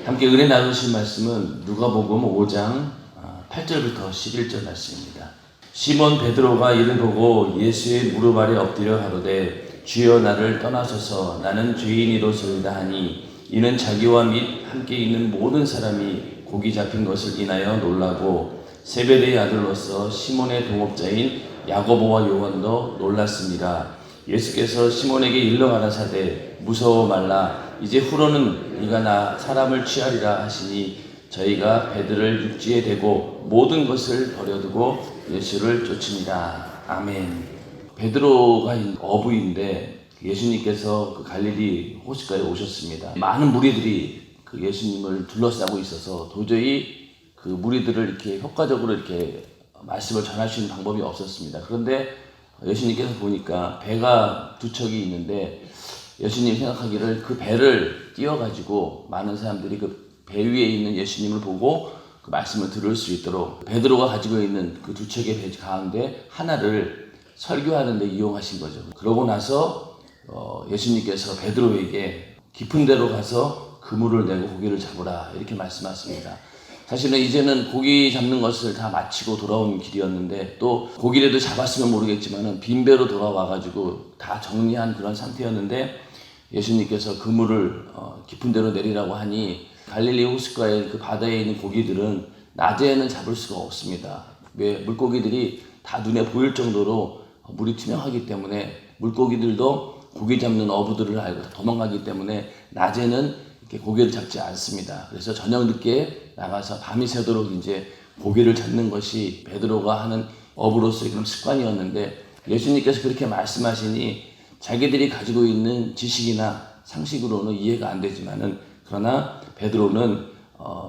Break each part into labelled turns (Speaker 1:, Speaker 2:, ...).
Speaker 1: 함께 은혜 나누실 말씀은 누가복음 5장 8절부터 11절 말씀입니다. 시몬 베드로가 이를 보고 예수의 무릎 아래 엎드려 가로되 주여 나를 떠나소서 나는 죄인이로소이다 하니 이는 자기와 및 함께 있는 모든 사람이 고기 잡힌 것을 인하여 놀라고 세베대의 아들로서 시몬의 동업자인 야고보와 요한도 놀랐습니다. 예수께서 시몬에게 일러 가라사대 무서워 말라 이제 후로는 네가 나 사람을 취하리라 하시니 저희가 배들을 육지에 대고 모든 것을 버려두고 예수를 쫓으니라. 아멘. 베드로가 어부인데 예수님께서 그 갈릴리 호숫가에 오셨습니다. 많은 무리들이 그 예수님을 둘러싸고 있어서 도저히 그 무리들을 이렇게 효과적으로 이렇게 말씀을 전할 수 있는 방법이 없었습니다. 그런데 예수님께서 보니까 배가 두 척이 있는데 예수님 생각하기를 그 배를 띄워가지고 많은 사람들이 그 배 위에 있는 예수님을 보고 그 말씀을 들을 수 있도록 베드로가 가지고 있는 그 두 척의 배 가운데 하나를 설교하는 데 이용하신 거죠. 그러고 나서 예수님께서 베드로에게 깊은 데로 가서 그물을 내고 고기를 잡으라 이렇게 말씀하십니다. 사실은 이제는 고기 잡는 것을 다 마치고 돌아오는 길이었는데 또 고기라도 잡았으면 모르겠지만은 빈배로 돌아와가지고 다 정리한 그런 상태였는데 예수님께서 그물을 깊은 데로 내리라고 하니 갈릴리 호숫가의 그 바다에 있는 고기들은 낮에는 잡을 수가 없습니다. 왜? 물고기들이 다 눈에 보일 정도로 물이 투명하기 때문에 물고기들도 고기 잡는 어부들을 알고 도망가기 때문에 낮에는 이렇게 고기를 잡지 않습니다. 그래서 저녁 늦게 나가서 밤이 새도록 이제 고기를 잡는 것이 베드로가 하는 어부로서의 그런 습관이었는데 예수님께서 그렇게 말씀하시니 자기들이 가지고 있는 지식이나 상식으로는 이해가 안 되지만은 그러나 베드로는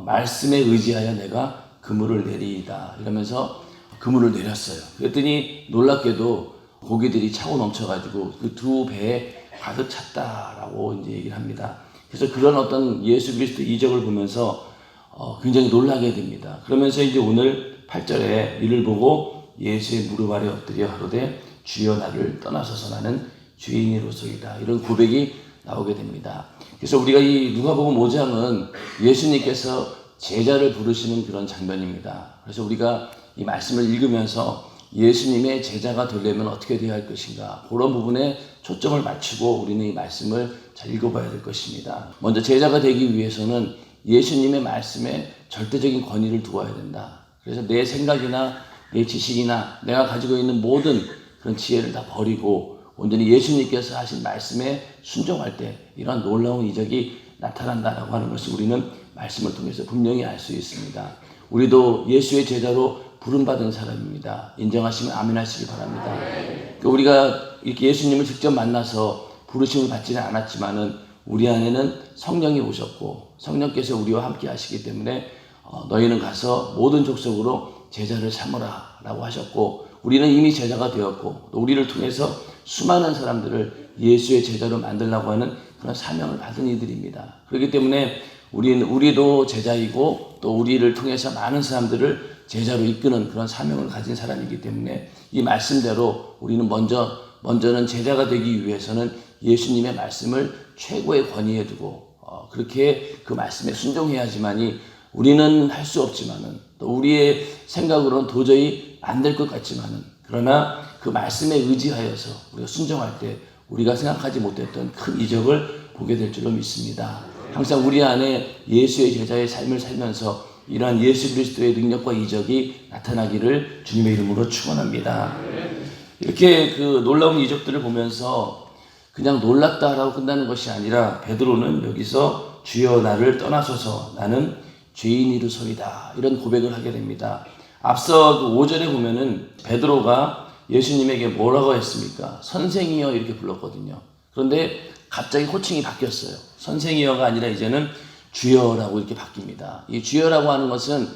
Speaker 1: 말씀에 의지하여 내가 그물을 내리이다 이러면서 그물을 내렸어요. 그랬더니 놀랍게도 고기들이 차고 넘쳐가지고 그 두 배에 가득 찼다라고 이제 얘기를 합니다. 그래서 그런 어떤 예수 그리스도의 이적을 보면서 굉장히 놀라게 됩니다. 그러면서 이제 오늘 8절에 이를 보고 예수의 무릎 아래 엎드려 가로되 주여 나를 떠나소서 나는 죄인이로소이다 이런 고백이 나오게 됩니다. 그래서 우리가 이 누가복음 5장은 예수님께서 제자를 부르시는 그런 장면입니다. 그래서 우리가 이 말씀을 읽으면서 예수님의 제자가 되려면 어떻게 되어야 할 것인가 그런 부분에 초점을 맞추고 우리는 이 말씀을 잘 읽어봐야 될 것입니다. 먼저 제자가 되기 위해서는 예수님의 말씀에 절대적인 권위를 두어야 된다. 그래서 내 생각이나 내 지식이나 내가 가지고 있는 모든 그런 지혜를 다 버리고 온전히 예수님께서 하신 말씀에 순종할 때 이런 놀라운 이적이 나타난다라고 하는 것을 우리는 말씀을 통해서 분명히 알 수 있습니다. 우리도 예수의 제자로 부름받은 사람입니다. 인정하시면 아멘 하시기 바랍니다. 우리가 이렇게 예수님을 직접 만나서 부르심을 받지는 않았지만은 우리 안에는 성령이 오셨고 성령께서 우리와 함께 하시기 때문에 너희는 가서 모든 족속으로 제자를 삼으라 라고 하셨고 우리는 이미 제자가 되었고 또 우리를 통해서 수많은 사람들을 예수의 제자로 만들려고 하는 그런 사명을 받은 이들입니다. 그렇기 때문에 우리도 제자이고 또 우리를 통해서 많은 사람들을 제자로 이끄는 그런 사명을 가진 사람이기 때문에 이 말씀대로 우리는 먼저는 제자가 되기 위해서는 예수님의 말씀을 최고의 권위에 두고 그렇게 그 말씀에 순종해야지만이 우리는 할 수 없지만은 또 우리의 생각으로는 도저히 안 될 것 같지만은 그러나 그 말씀에 의지하여서 우리가 순종할 때 우리가 생각하지 못했던 큰 이적을 보게 될 줄로 믿습니다. 항상 우리 안에 예수의 제자의 삶을 살면서 이러한 예수 그리스도의 능력과 이적이 나타나기를 주님의 이름으로 축원합니다. 이렇게 그 놀라운 이적들을 보면서 그냥 놀랐다라고 끝나는 것이 아니라 베드로는 여기서 주여 나를 떠나소서 나는 죄인이로소이다 이런 고백을 하게 됩니다. 앞서 그 5절에 보면은 베드로가 예수님에게 뭐라고 했습니까? 선생이여 이렇게 불렀거든요. 그런데 갑자기 호칭이 바뀌었어요. 선생이여가 아니라 이제는 주여라고 이렇게 바뀝니다. 이 주여라고 하는 것은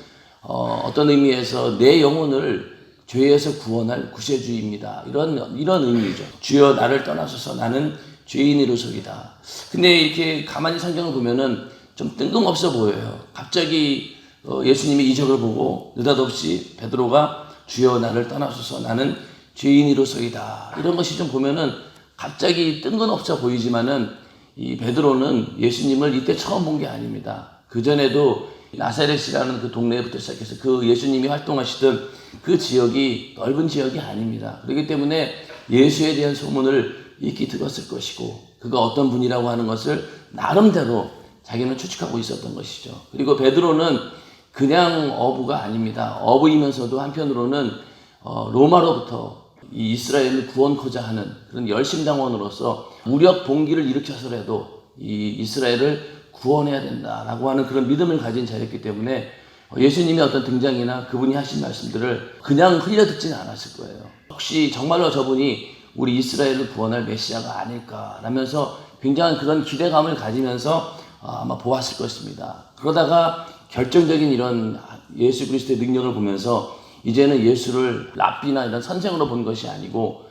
Speaker 1: 어떤 의미에서 내 영혼을 죄에서 구원할 구세주입니다. 이런 의미죠. 주여 나를 떠나소서 나는 죄인이로소이다. 근데 이렇게 가만히 성경을 보면은 좀 뜬금없어 보여요. 갑자기 예수님의 이적을 보고 느닷없이 베드로가 주여 나를 떠나소서 나는 죄인이로소이다. 이런 것이 좀 보면은 갑자기 뜬금없어 보이지만은 이 베드로는 예수님을 이때 처음 본 게 아닙니다. 그전에도 나사렛이라는 그 동네부터 시작해서 그 예수님이 활동하시던 그 지역이 넓은 지역이 아닙니다. 그렇기 때문에 예수에 대한 소문을 익히 들었을 것이고 그가 어떤 분이라고 하는 것을 나름대로 자기는 추측하고 있었던 것이죠. 그리고 베드로는 그냥 어부가 아닙니다. 어부이면서도 한편으로는 로마로부터 이 이스라엘을 구원코자 하는 그런 열심당원으로서 무력 봉기를 일으켜서라도 이 이스라엘을 구원해야 된다라고 하는 그런 믿음을 가진 자였기 때문에 예수님의 어떤 등장이나 그분이 하신 말씀들을 그냥 흘려듣지는 않았을 거예요. 혹시 정말로 저분이 우리 이스라엘을 구원할 메시아가 아닐까라면서 굉장한 그런 기대감을 가지면서 아마 보았을 것입니다. 그러다가 결정적인 이런 예수 그리스도의 능력을 보면서 이제는 예수를 랍비나 이런 선생으로 본 것이 아니고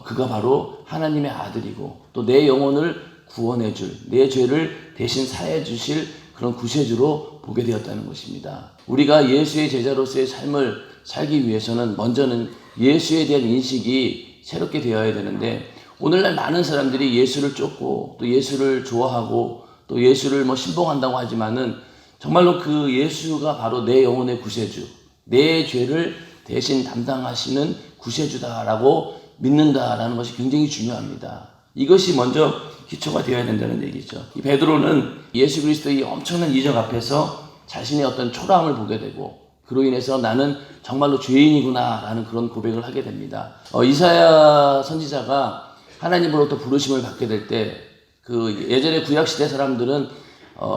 Speaker 1: 그가 바로 하나님의 아들이고 또 내 영혼을 구원해 줄, 내 죄를 대신 사해 주실 그런 구세주로 보게 되었다는 것입니다. 우리가 예수의 제자로서의 삶을 살기 위해서는 먼저는 예수에 대한 인식이 새롭게 되어야 되는데 오늘날 많은 사람들이 예수를 쫓고 또 예수를 좋아하고 또 예수를 신봉한다고 하지만은 정말로 그 예수가 바로 내 영혼의 구세주, 내 죄를 대신 담당하시는 구세주다라고 믿는다라는 것이 굉장히 중요합니다. 이것이 먼저 기초가 되어야 된다는 얘기죠. 이 베드로는 예수 그리스도의 엄청난 이적 앞에서 자신의 어떤 초라함을 보게 되고 그로 인해서 나는 정말로 죄인이구나 라는 그런 고백을 하게 됩니다. 이사야 선지자가 하나님으로부터 부르심을 받게 될 때 그 예전에 구약시대 사람들은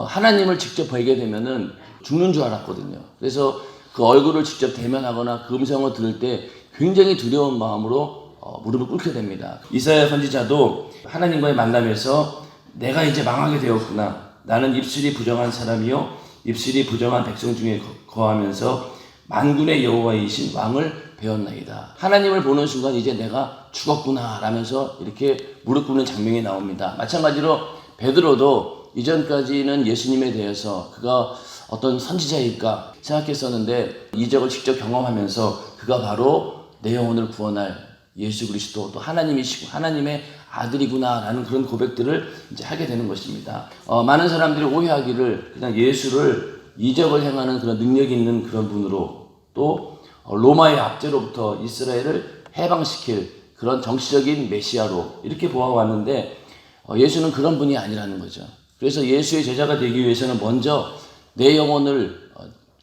Speaker 1: 하나님을 직접 뵈게 되면은 죽는 줄 알았거든요. 그래서 그 얼굴을 직접 대면하거나 그 음성을 들을 때 굉장히 두려운 마음으로 무릎을 꿇게 됩니다. 이사야 선지자도 하나님과의 만남에서 내가 이제 망하게 되었구나. 나는 입술이 부정한 사람이요 입술이 부정한 백성 중에 거하면서 만군의 여호와이신 왕을 배웠나이다. 하나님을 보는 순간 이제 내가 죽었구나 라면서 이렇게 무릎 꿇는 장면이 나옵니다. 마찬가지로 베드로도 이전까지는 예수님에 대해서 그가 어떤 선지자일까 생각했었는데 이적을 직접 경험하면서 그가 바로 내 영혼을 구원할 예수 그리스도 또 하나님이시고 하나님의 아들이구나 라는 그런 고백들을 이제 하게 되는 것입니다. 많은 사람들이 오해하기를 그냥 예수를 이적을 행하는 그런 능력이 있는 그런 분으로 또 로마의 압제로부터 이스라엘을 해방시킬 그런 정치적인 메시아로 이렇게 보아왔는데 예수는 그런 분이 아니라는 거죠. 그래서 예수의 제자가 되기 위해서는 먼저 내 영혼을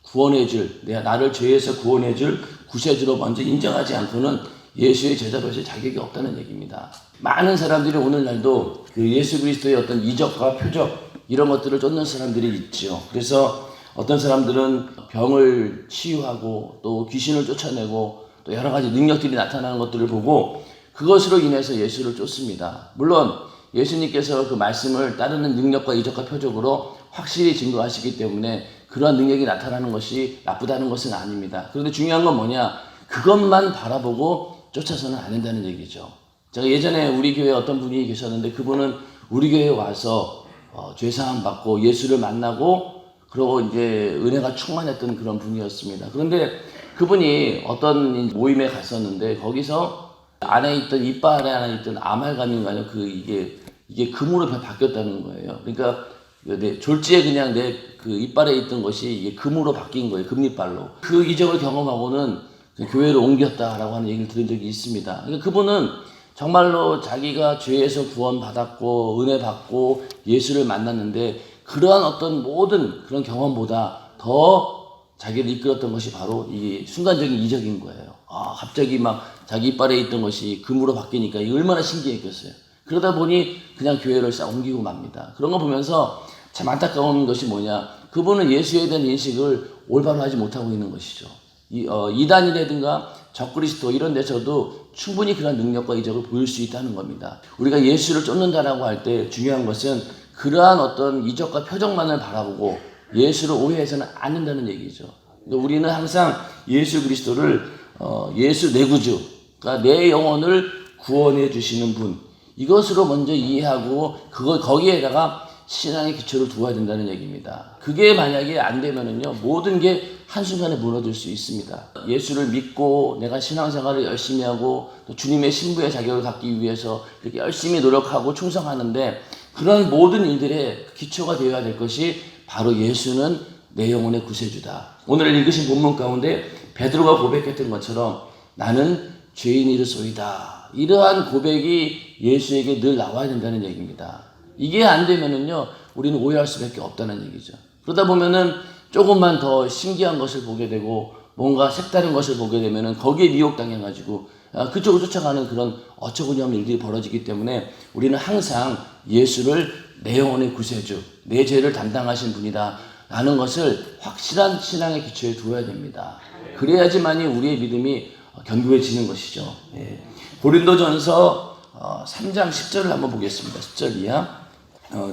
Speaker 1: 구원해줄, 나를 죄에서 구원해줄 구세주로 먼저 인정하지 않고는 예수의 제자로서의 자격이 없다는 얘기입니다. 많은 사람들이 오늘날도 그 예수 그리스도의 어떤 이적과 표적 이런 것들을 쫓는 사람들이 있죠. 그래서 어떤 사람들은 병을 치유하고 또 귀신을 쫓아내고 또 여러 가지 능력들이 나타나는 것들을 보고 그것으로 인해서 예수를 쫓습니다. 물론 예수님께서 그 말씀을 따르는 능력과 이적과 표적으로 확실히 증거하시기 때문에 그러한 능력이 나타나는 것이 나쁘다는 것은 아닙니다. 그런데 중요한 건 뭐냐? 그것만 바라보고 쫓아서는 안 된다는 얘기죠. 제가 예전에 우리 교회에 어떤 분이 계셨는데 그분은 우리 교회에 와서 죄사함 받고 예수를 만나고 그러고 이제 은혜가 충만했던 그런 분이었습니다. 그런데 그분이 어떤 모임에 갔었는데 거기서 안에 있던 이빨에 안에 있던 아말감인가요? 이게 금으로 바뀌었다는 거예요. 그러니까 졸지에 그냥 내 그 이빨에 있던 것이 이게 금으로 바뀐 거예요. 금이빨로. 그 이적을 경험하고는 교회를 옮겼다라고 하는 얘기를 들은 적이 있습니다. 그러니까 그분은 정말로 자기가 죄에서 구원받았고 은혜 받고 예수를 만났는데 그러한 어떤 모든 그런 경험보다 더 자기를 이끌었던 것이 바로 이 순간적인 이적인 거예요. 갑자기 막 자기 이빨에 있던 것이 금으로 바뀌니까 이게 얼마나 신기했겠어요. 그러다 보니 그냥 교회를 싹 옮기고 맙니다. 그런 거 보면서 참 안타까운 것이 뭐냐. 그분은 예수에 대한 인식을 올바로 하지 못하고 있는 것이죠. 이단이라든가 적그리스도 이런 데서도 충분히 그런 능력과 이적을 보일 수 있다는 겁니다. 우리가 예수를 쫓는다라고 할 때 중요한 것은 그러한 어떤 이적과 표적만을 바라보고 예수를 오해해서는 안 된다는 얘기죠. 우리는 항상 예수 그리스도를 예수 내 구주, 그러니까 내 영혼을 구원해 주시는 분 이것으로 먼저 이해하고 거기에다가 신앙의 기초를 두어야 된다는 얘기입니다. 그게 만약에 안 되면은요 모든 게 한순간에 무너질 수 있습니다. 예수를 믿고 내가 신앙생활을 열심히 하고 또 주님의 신부의 자격을 갖기 위해서 이렇게 열심히 노력하고 충성하는데 그런 모든 일들의 기초가 되어야 될 것이 바로 예수는 내 영혼의 구세주다. 오늘 읽으신 본문 가운데 베드로가 고백했던 것처럼 나는 죄인이르소이다. 이러한 고백이 예수에게 늘 나와야 된다는 얘기입니다. 이게 안 되면은요, 우리는 오해할 수밖에 없다는 얘기죠. 그러다 보면은 조금만 더 신기한 것을 보게 되고 뭔가 색다른 것을 보게 되면은 거기에 미혹당해가지고 그쪽을 쫓아가는 그런 어처구니없는 일들이 벌어지기 때문에 우리는 항상 예수를 내 영혼의 구세주, 내 죄를 담당하신 분이다 라는 것을 확실한 신앙의 기초에 두어야 됩니다. 그래야지만이 우리의 믿음이 견고해지는 것이죠. 예. 고린도전서 3장 10절을 한번 보겠습니다. 10절 이하.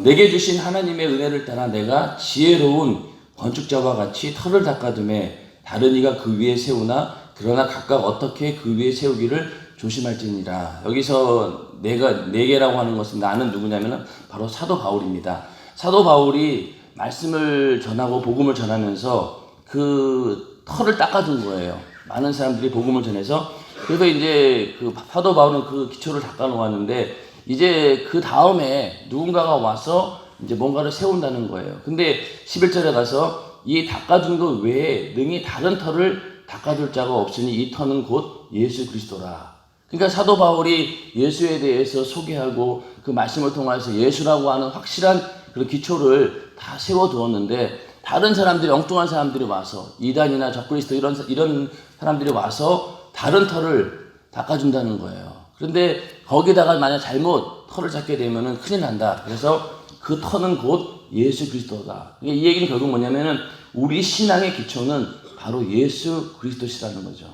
Speaker 1: 내게 주신 하나님의 은혜를 따라 내가 지혜로운 건축자와 같이 터를 닦아둠에 다른 이가 그 위에 세우나 그러나 각각 어떻게 그 위에 세우기를 조심할지니라. 여기서 내게라고 하는 것은 나는 누구냐면 바로 사도 바울입니다. 사도 바울이 말씀을 전하고 복음을 전하면서 그 터를 닦아둔 거예요. 많은 사람들이 복음을 전해서. 그래서 이제 그 사도 바울은 그 기초를 닦아 놓았는데 이제 그 다음에 누군가가 와서 이제 뭔가를 세운다는 거예요. 근데 11절에 가서 이 닦아준 것 외에 능히 다른 터를 닦아줄 자가 없으니 이 터는 곧 예수 그리스도라. 그러니까 사도 바울이 예수에 대해서 소개하고 그 말씀을 통해서 예수라고 하는 확실한 그런 기초를 다 세워두었는데 다른 사람들이, 엉뚱한 사람들이 와서 이단이나 적그리스도 이런 사람들이 와서 다른 터를 닦아준다는 거예요. 그런데 거기다가 만약 잘못 터를 잡게 되면은 큰일 난다. 그래서 그 터는 곧 예수 그리스도다. 이 얘기는 결국 뭐냐면은 우리 신앙의 기초는 바로 예수 그리스도시라는 거죠.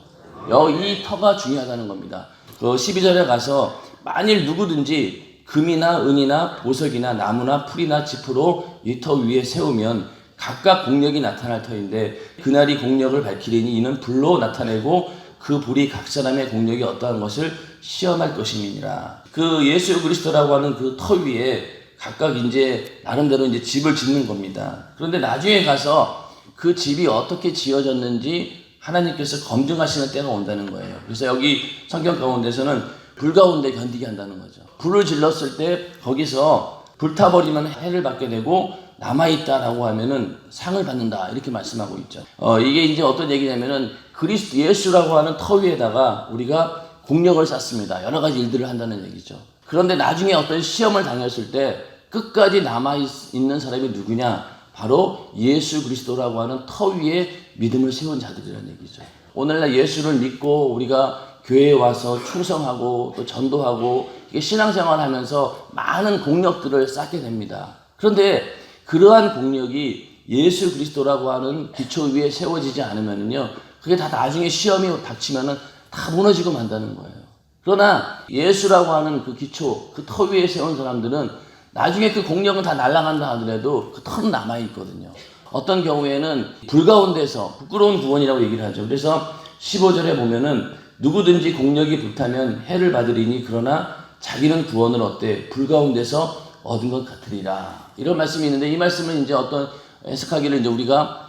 Speaker 1: 이 터가 중요하다는 겁니다. 그 12절에 가서 만일 누구든지 금이나 은이나 보석이나 나무나 풀이나 짚으로 이 터 위에 세우면 각각 공력이 나타날 터인데 그날이 공력을 밝히리니 이는 불로 나타내고 그 불이 각 사람의 공력이 어떠한 것을 시험할 것임이니라. 그 예수 그리스도라고 하는 그 터 위에 각각 이제 나름대로 이제 집을 짓는 겁니다. 그런데 나중에 가서 그 집이 어떻게 지어졌는지 하나님께서 검증하시는 때가 온다는 거예요. 그래서 여기 성경 가운데서는 불 가운데 견디게 한다는 거죠. 불을 질렀을 때 거기서 불타버리면 해를 받게 되고 남아있다라고 하면은 상을 받는다 이렇게 말씀하고 있죠. 이게 이제 어떤 얘기냐면은 그리스도 예수라고 하는 터 위에다가 우리가 공력을 쌓습니다. 여러 가지 일들을 한다는 얘기죠. 그런데 나중에 어떤 시험을 당했을 때 끝까지 남아있는 사람이 누구냐? 바로 예수 그리스도라고 하는 터 위에 믿음을 세운 자들이라는 얘기죠. 오늘날 예수를 믿고 우리가 교회에 와서 충성하고 또 전도하고 신앙생활 하면서 많은 공력들을 쌓게 됩니다. 그런데 그러한 공력이 예수 그리스도라고 하는 기초 위에 세워지지 않으면요, 그게 다 나중에 시험이 닥치면은 다 무너지고 만다는 거예요. 그러나 예수라고 하는 그 기초, 그 터 위에 세운 사람들은 나중에 그 공력은 다 날아간다 하더라도 그 터는 남아있거든요. 어떤 경우에는 불 가운데서 부끄러운 구원이라고 얘기를 하죠. 그래서 15절에 보면은 누구든지 공력이 불타면 해를 받으리니 그러나 자기는 구원을 어때? 불 가운데서 얻은 것 같으리라. 이런 말씀이 있는데 이 말씀은 이제 어떤 해석하기를 이제 우리가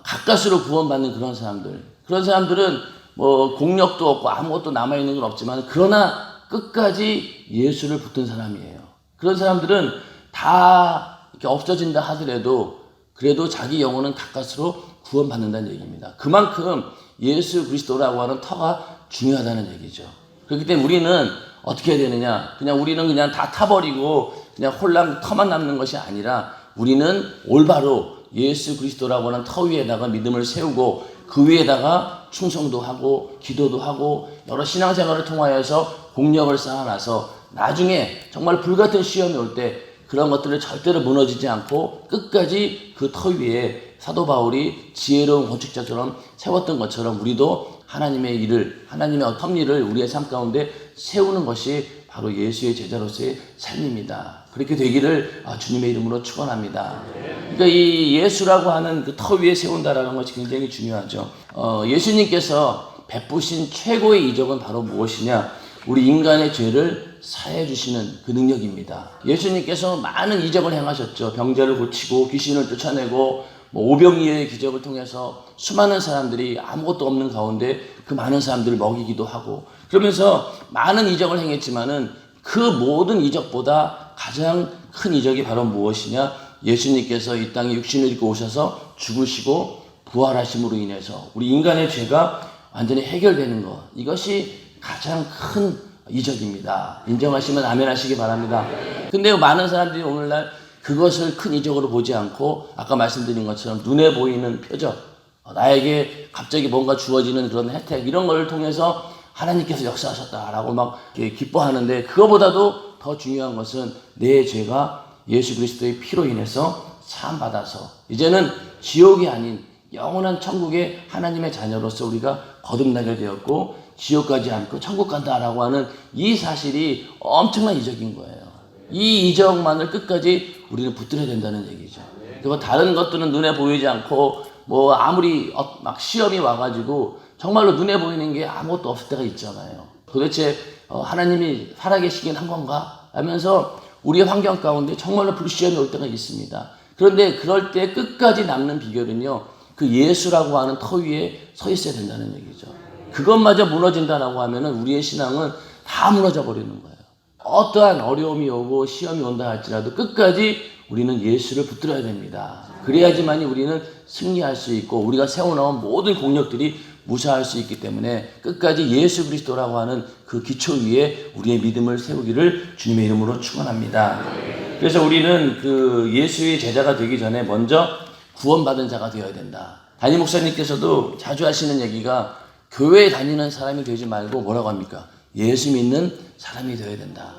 Speaker 1: 가까스로 구원받는 그런 사람들은 뭐 공력도 없고 아무것도 남아있는 건 없지만 그러나 끝까지 예수를 붙든 사람이에요. 그런 사람들은 다 이렇게 없어진다 하더라도 그래도 자기 영혼은 가까스로 구원받는다는 얘기입니다. 그만큼 예수 그리스도라고 하는 터가 중요하다는 얘기죠. 그렇기 때문에 우리는 어떻게 해야 되느냐? 우리는 그냥 다 타버리고 그냥 홀랑 터만 남는 것이 아니라 우리는 올바로 예수 그리스도라고 하는 터 위에다가 믿음을 세우고 그 위에다가 충성도 하고 기도도 하고 여러 신앙생활을 통하여서 공력을 쌓아놔서 나중에 정말 불같은 시험이 올 때 그런 것들을 절대로 무너지지 않고 끝까지 그 터 위에 사도 바울이 지혜로운 건축자처럼 세웠던 것처럼 우리도 하나님의 일을, 하나님의 섭리를 우리의 삶 가운데 세우는 것이 바로 예수의 제자로서의 삶입니다. 그렇게 되기를 주님의 이름으로 축원합니다. 그러니까 이 예수라고 하는 그 터 위에 세운다라는 것이 굉장히 중요하죠. 예수님께서 베푸신 최고의 이적은 바로 무엇이냐? 우리 인간의 죄를 사해 주시는 그 능력입니다. 예수님께서 많은 이적을 행하셨죠. 병자를 고치고 귀신을 쫓아내고 오병이어의 기적을 통해서 수많은 사람들이 아무것도 없는 가운데 그 많은 사람들을 먹이기도 하고 그러면서 많은 이적을 행했지만은 그 모든 이적보다 가장 큰 이적이 바로 무엇이냐? 예수님께서 이 땅에 육신을 입고 오셔서 죽으시고 부활하심으로 인해서 우리 인간의 죄가 완전히 해결되는 것, 이것이 가장 큰 이적입니다. 인정하시면 아멘 하시기 바랍니다. 근데 많은 사람들이 오늘날 그것을 큰 이적으로 보지 않고 아까 말씀드린 것처럼 눈에 보이는 표적, 나에게 갑자기 뭔가 주어지는 그런 혜택, 이런 걸 통해서 하나님께서 역사하셨다라고 막 기뻐하는데, 그거보다도 더 중요한 것은 내 죄가 예수 그리스도의 피로 인해서 사함받아서 이제는 지옥이 아닌 영원한 천국의 하나님의 자녀로서 우리가 거듭나게 되었고 지옥 가지 않고 천국 간다라고 하는 이 사실이 엄청난 이적인 거예요. 이 이적만을 끝까지 우리는 붙들어야 된다는 얘기죠. 그리고 다른 것들은 눈에 보이지 않고 뭐 아무리 막 시험이 와가지고 정말로 눈에 보이는 게 아무것도 없을 때가 있잖아요. 도대체 하나님이 살아계시긴 한 건가 하면서 우리의 환경 가운데 정말로 불시험이 올 때가 있습니다. 그런데 그럴 때 끝까지 남는 비결은요, 그 예수라고 하는 터 위에 서 있어야 된다는 얘기죠. 그것마저 무너진다라고 하면은 우리의 신앙은 다 무너져 버리는 거예요. 어떠한 어려움이 오고 시험이 온다 할지라도 끝까지 우리는 예수를 붙들어야 됩니다. 그래야지만이 우리는 승리할 수 있고 우리가 세워놓은 모든 공력들이 무사할 수 있기 때문에 끝까지 예수 그리스도라고 하는 그 기초 위에 우리의 믿음을 세우기를 주님의 이름으로 축원합니다. 그래서 우리는 그 예수의 제자가 되기 전에 먼저 구원받은 자가 되어야 된다. 담임 목사님께서도 자주 하시는 얘기가 교회에 다니는 사람이 되지 말고 뭐라고 합니까? 예수 믿는 사람이 되어야 된다.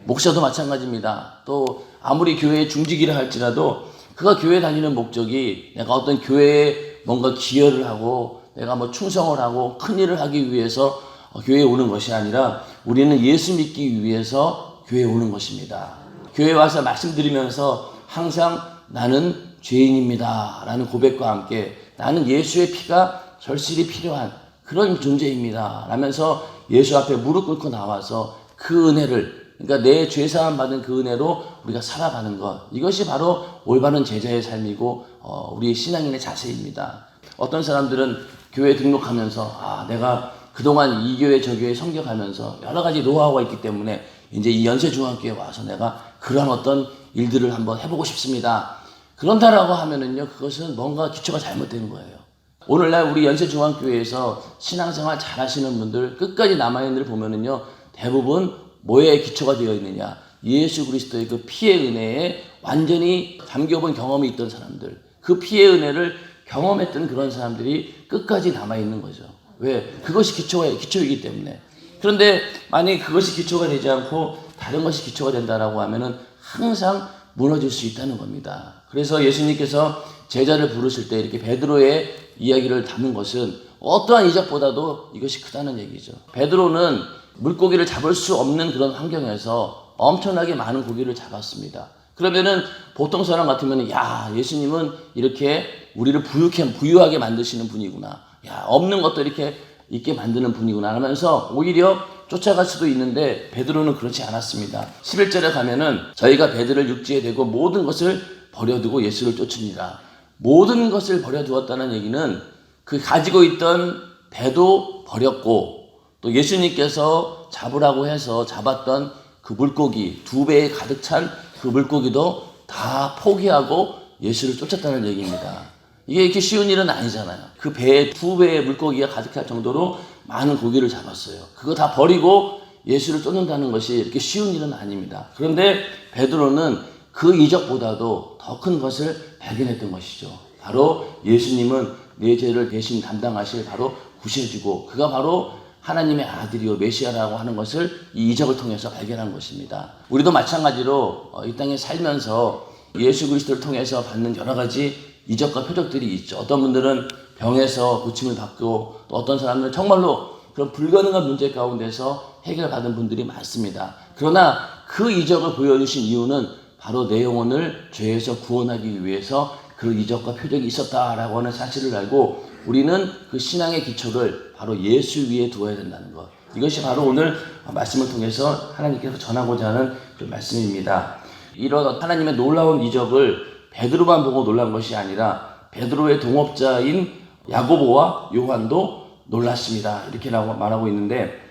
Speaker 1: 목사도 마찬가지입니다. 또 아무리 교회에 중직이라 할지라도 그가 교회 다니는 목적이 내가 어떤 교회에 뭔가 기여를 하고 내가 뭐 충성을 하고 큰 일을 하기 위해서 교회에 오는 것이 아니라 우리는 예수 믿기 위해서 교회에 오는 것입니다. 교회에 와서 말씀드리면서 항상 나는 죄인입니다 라는 고백과 함께 나는 예수의 피가 절실히 필요한 그런 존재입니다 라면서 예수 앞에 무릎 꿇고 나와서 그 은혜를, 그러니까 내 죄사함 받은 그 은혜로 우리가 살아가는 것, 이것이 바로 올바른 제자의 삶이고 우리의 신앙인의 자세입니다. 어떤 사람들은 교회 등록하면서 내가 그동안 이 교회 저 교회 섬겨가면서 여러 가지 노하우가 있기 때문에 이제 이 연세중앙교회에 와서 내가 그런 어떤 일들을 한번 해보고 싶습니다. 그런다라고 하면은요, 그것은 뭔가 기초가 잘못된 거예요. 오늘날 우리 연세중앙교회에서 신앙생활 잘 하시는 분들, 끝까지 남아있는 분들 보면은요, 대부분 뭐에 기초가 되어 있느냐? 예수 그리스도의 그 피의 은혜에 완전히 잠겨본 경험이 있던 사람들, 그 피의 은혜를 경험했던 그런 사람들이 끝까지 남아있는 거죠. 왜? 그것이 기초이기 때문에. 그런데 만약에 그것이 기초가 되지 않고 다른 것이 기초가 된다라고 하면은 항상 무너질 수 있다는 겁니다. 그래서 예수님께서 제자를 부르실 때 이렇게 베드로의 이야기를 담은 것은 어떠한 이적보다도 이것이 크다는 얘기죠. 베드로는 물고기를 잡을 수 없는 그런 환경에서 엄청나게 많은 고기를 잡았습니다. 그러면은 보통 사람 같으면 예수님은 이렇게 우리를 부유하게 만드시는 분이구나. 없는 것도 이렇게 있게 만드는 분이구나 하면서 오히려 쫓아갈 수도 있는데 베드로는 그렇지 않았습니다. 11절에 가면은 저희가 배들을 육지에 대고 모든 것을 버려두고 예수를 쫓으니라. 모든 것을 버려두었다는 얘기는 그 가지고 있던 배도 버렸고 또 예수님께서 잡으라고 해서 잡았던 그 물고기 2배에 가득 찬 그 물고기도 다 포기하고 예수를 쫓았다는 얘기입니다. 이게 이렇게 쉬운 일은 아니잖아요. 그 배에 2배의 물고기가 가득할 정도로 많은 고기를 잡았어요. 그거 다 버리고 예수를 쫓는다는 것이 이렇게 쉬운 일은 아닙니다. 그런데 베드로는 그 이적보다도 더 큰 것을 발견했던 것이죠. 바로 예수님은 내 죄를 대신 담당하실 바로 구세주고 그가 바로 하나님의 아들이요 메시아라고 하는 것을 이 이적을 통해서 발견한 것입니다. 우리도 마찬가지로 이 땅에 살면서 예수 그리스도를 통해서 받는 여러 가지 이적과 표적들이 있죠. 어떤 분들은 병에서 고침을 받고 또 어떤 사람들은 정말로 그런 불가능한 문제 가운데서 해결받은 분들이 많습니다. 그러나 그 이적을 보여주신 이유는 바로 내 영혼을 죄에서 구원하기 위해서 그 이적과 표적이 있었다라고 하는 사실을 알고 우리는 그 신앙의 기초를 바로 예수 위에 두어야 된다는 것. 이것이 바로 오늘 말씀을 통해서 하나님께서 전하고자 하는 그 말씀입니다. 이런 하나님의 놀라운 이적을 베드로만 보고 놀란 것이 아니라 베드로의 동업자인 야고보와 요한도 놀랐습니다. 이렇게 말하고 있는데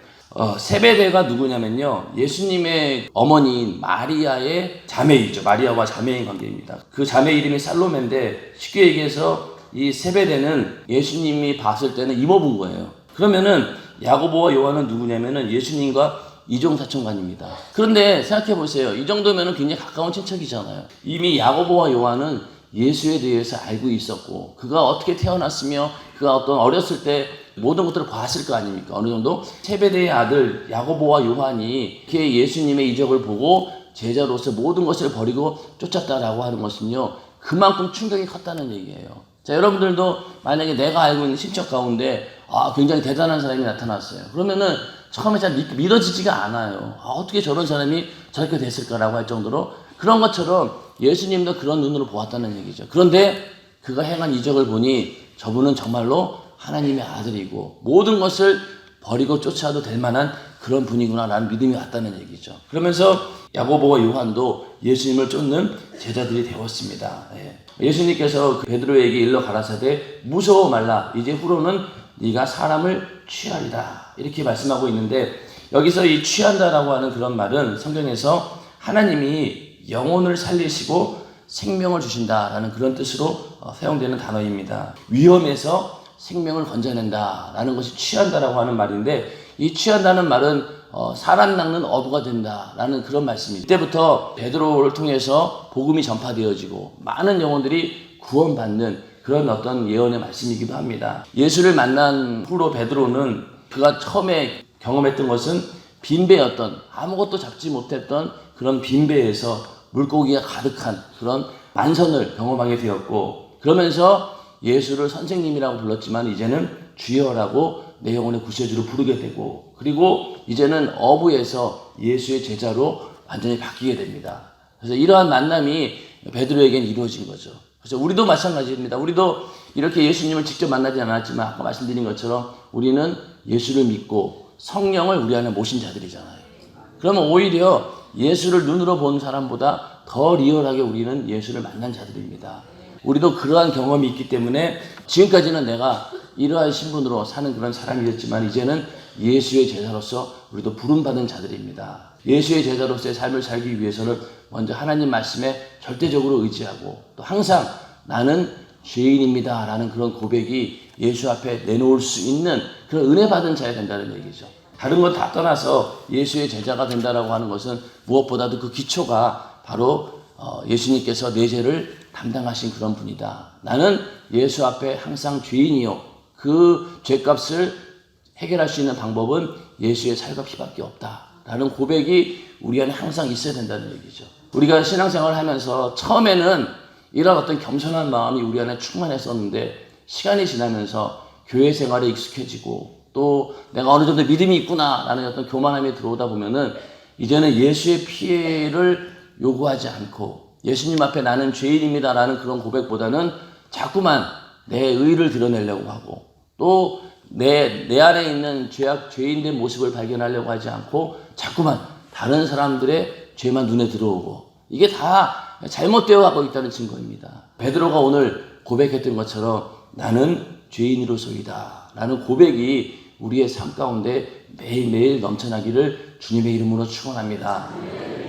Speaker 1: 세베대가 누구냐면요, 예수님의 어머니인 마리아의 자매이죠. 마리아와 자매인 관계입니다. 그 자매 이름이 살로메인데, 쉽게 얘기해서 이 세베대는 예수님이 봤을 때는 이모부인 거예요. 그러면은 야고보와 요한은 누구냐면은 예수님과 이종사촌간입니다. 그런데 생각해 보세요. 이 정도면은 굉장히 가까운 친척이잖아요. 이미 야고보와 요한은 예수에 대해서 알고 있었고, 그가 어떻게 태어났으며 그가 어떤 어렸을 때 모든 것들을 봤을 거 아닙니까? 어느 정도 세베대의 아들 야고보와 요한이 이렇게 예수님의 이적을 보고 제자로서 모든 것을 버리고 쫓았다라고 하는 것은요, 그만큼 충격이 컸다는 얘기예요. 자, 여러분들도 만약에 내가 알고 있는 친척 가운데 굉장히 대단한 사람이 나타났어요. 그러면은 처음에 잘 믿어지지가 않아요. 어떻게 저런 사람이 저렇게 됐을까라고 할 정도로, 그런 것처럼 예수님도 그런 눈으로 보았다는 얘기죠. 그런데 그가 행한 이적을 보니 저분은 정말로 하나님의 아들이고 모든 것을 버리고 쫓아도 될 만한 그런 분이구나라는 믿음이 왔다는 얘기죠. 그러면서 야고보와 요한도 예수님을 쫓는 제자들이 되었습니다. 예수님께서 베드로에게 일러 가라사대 무서워 말라, 이제 후로는 네가 사람을 취하리라, 이렇게 말씀하고 있는데, 여기서 이 취한다라고 하는 그런 말은 성경에서 하나님이 영혼을 살리시고 생명을 주신다라는 그런 뜻으로 사용되는 단어입니다. 위험에서 생명을 건져낸다라는 것이 취한다라고 하는 말인데, 이 취한다는 말은 사람 낚는 어부가 된다라는 그런 말씀입니다. 이때부터 베드로를 통해서 복음이 전파되어지고 많은 영혼들이 구원받는 그런 어떤 예언의 말씀이기도 합니다. 예수를 만난 후로 베드로는 그가 처음에 경험했던 것은 빈배였던, 아무것도 잡지 못했던 그런 빈배에서 물고기가 가득한 그런 만선을 경험하게 되었고, 그러면서 예수를 선생님이라고 불렀지만 이제는 주여라고 내 영혼의 구세주로 부르게 되고, 그리고 이제는 어부에서 예수의 제자로 완전히 바뀌게 됩니다. 그래서 이러한 만남이 베드로에게는 이루어진 거죠. 그래서 우리도 마찬가지입니다. 우리도 이렇게 예수님을 직접 만나지 않았지만 아까 말씀드린 것처럼 우리는 예수를 믿고 성령을 우리 안에 모신 자들이잖아요. 그러면 오히려 예수를 눈으로 본 사람보다 더 리얼하게 우리는 예수를 만난 자들입니다. 우리도 그러한 경험이 있기 때문에 지금까지는 내가 이러한 신분으로 사는 그런 사람이었지만 이제는 예수의 제자로서 우리도 부름받은 자들입니다. 예수의 제자로서의 삶을 살기 위해서는 먼저 하나님 말씀에 절대적으로 의지하고, 또 항상 나는 죄인입니다 라는 그런 고백이 예수 앞에 내놓을 수 있는 그런 은혜 받은 자야 된다는 얘기죠. 다른 건 다 떠나서 예수의 제자가 된다라고 하는 것은 무엇보다도 그 기초가 바로 예수님께서 내 죄를 담당하신 그런 분이다. 나는 예수 앞에 항상 죄인이요, 그 죄값을 해결할 수 있는 방법은 예수의 살과 피밖에 없다 라는 고백이 우리 안에 항상 있어야 된다는 얘기죠. 우리가 신앙생활을 하면서 처음에는 이런 어떤 겸손한 마음이 우리 안에 충만했었는데, 시간이 지나면서 교회 생활에 익숙해지고 또 내가 어느 정도 믿음이 있구나 라는 어떤 교만함이 들어오다 보면은 이제는 예수의 피해를 요구하지 않고 예수님 앞에 나는 죄인입니다 라는 그런 고백보다는 자꾸만 내 의를 드러내려고 하고, 또 내 안에 있는 죄인된 모습을 발견하려고 하지 않고 자꾸만 다른 사람들의 죄만 눈에 들어오고, 이게 다 잘못되어 가고 있다는 증거입니다. 베드로가 오늘 고백했던 것처럼 나는 죄인으로서이다 라는 고백이 우리의 삶 가운데 매일매일 넘쳐나기를 주님의 이름으로 축원합니다.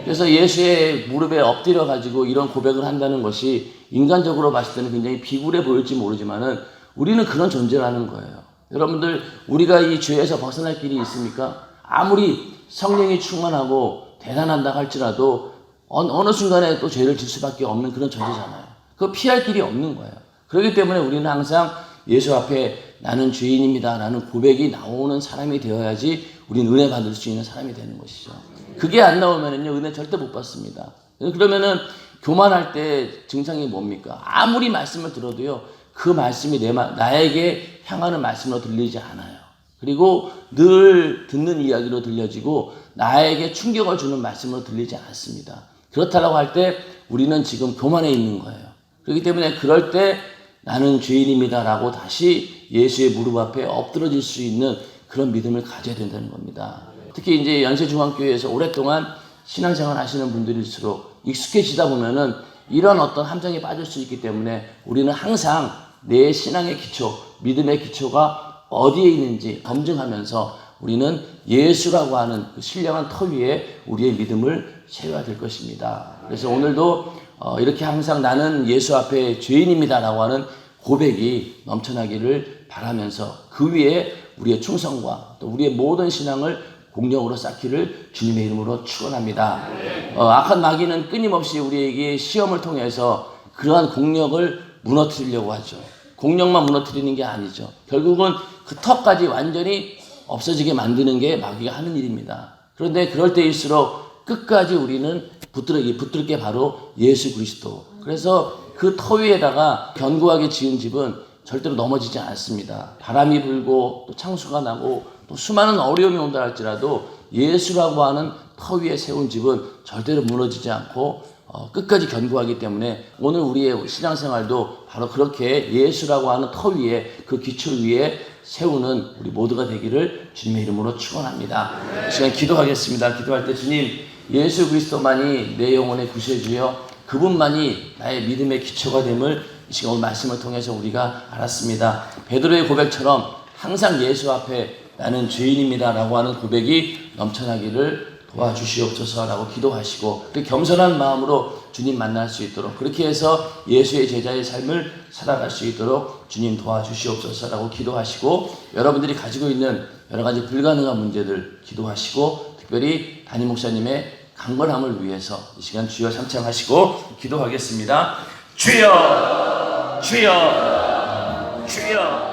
Speaker 1: 그래서 예수의 무릎에 엎드려 가지고 이런 고백을 한다는 것이 인간적으로 봤을 때는 굉장히 비굴해 보일지 모르지만은 우리는 그런 존재라는 거예요. 여러분들, 우리가 이 죄에서 벗어날 길이 있습니까? 아무리 성령이 충만하고 대단한다 할지라도 어느 순간에 또 죄를 질 수밖에 없는 그런 존재잖아요. 그거 피할 길이 없는 거예요. 그렇기 때문에 우리는 항상 예수 앞에 나는 죄인입니다 라는 고백이 나오는 사람이 되어야지 우리는 은혜 받을 수 있는 사람이 되는 것이죠. 그게 안 나오면은요, 은혜 절대 못 받습니다. 그러면은 교만할 때 증상이 뭡니까? 아무리 말씀을 들어도요, 그 말씀이 나에게 향하는 말씀으로 들리지 않아요. 그리고 늘 듣는 이야기로 들려지고 나에게 충격을 주는 말씀으로 들리지 않습니다. 그렇다고 할 때 우리는 지금 교만해 있는 거예요. 그렇기 때문에 그럴 때 나는 죄인입니다 라고 다시 예수의 무릎 앞에 엎드러질 수 있는 그런 믿음을 가져야 된다는 겁니다. 특히 이제 연세중앙교회에서 오랫동안 신앙생활 하시는 분들일수록 익숙해지다 보면은 이런 어떤 함정에 빠질 수 있기 때문에 우리는 항상 내 신앙의 기초, 믿음의 기초가 어디에 있는지 검증하면서 우리는 예수라고 하는 그 신령한 터 위에 우리의 믿음을 세워야 될 것입니다. 그래서 오늘도 이렇게 항상 나는 예수 앞에 죄인입니다라고 하는 고백이 넘쳐나기를 바라면서 그 위에 우리의 충성과 또 우리의 모든 신앙을 공력으로 쌓기를 주님의 이름으로 축원합니다. 악한 마귀는 끊임없이 우리에게 시험을 통해서 그러한 공력을 무너뜨리려고 하죠. 공력만 무너뜨리는 게 아니죠. 결국은 그 턱까지 완전히 없어지게 만드는 게 마귀가 하는 일입니다. 그런데 그럴 때일수록 끝까지 우리는 붙들 게 바로 예수 그리스도. 그래서 그 터 위에다가 견고하게 지은 집은 절대로 넘어지지 않습니다. 바람이 불고 또 창수가 나고 또 수많은 어려움이 온다 할지라도 예수라고 하는 터 위에 세운 집은 절대로 무너지지 않고 끝까지 견고하기 때문에 오늘 우리의 신앙생활도 바로 그렇게 예수라고 하는 터 위에 그 기초 위에 세우는 우리 모두가 되기를 주님의 이름으로 축원합니다. 이 시간 기도하겠습니다. 기도할 때 주님 예수 그리스도만이 내 영혼의 구세주여 그분만이 나의 믿음의 기초가 됨을 이 시간 오늘 말씀을 통해서 우리가 알았습니다. 베드로의 고백처럼 항상 예수 앞에 나는 죄인입니다 라고 하는 고백이 넘쳐나기를 도와주시옵소서라고 기도하시고 그 겸손한 마음으로 주님 만날 수 있도록 그렇게 해서 예수의 제자의 삶을 살아갈 수 있도록 주님 도와주시옵소서라고 기도하시고 여러분들이 가지고 있는 여러 가지 불가능한 문제들 기도하시고 특별히 담임 목사님의 강건함을 위해서 이 시간 주여 삼창하시고 기도하겠습니다. 주여 주여 주여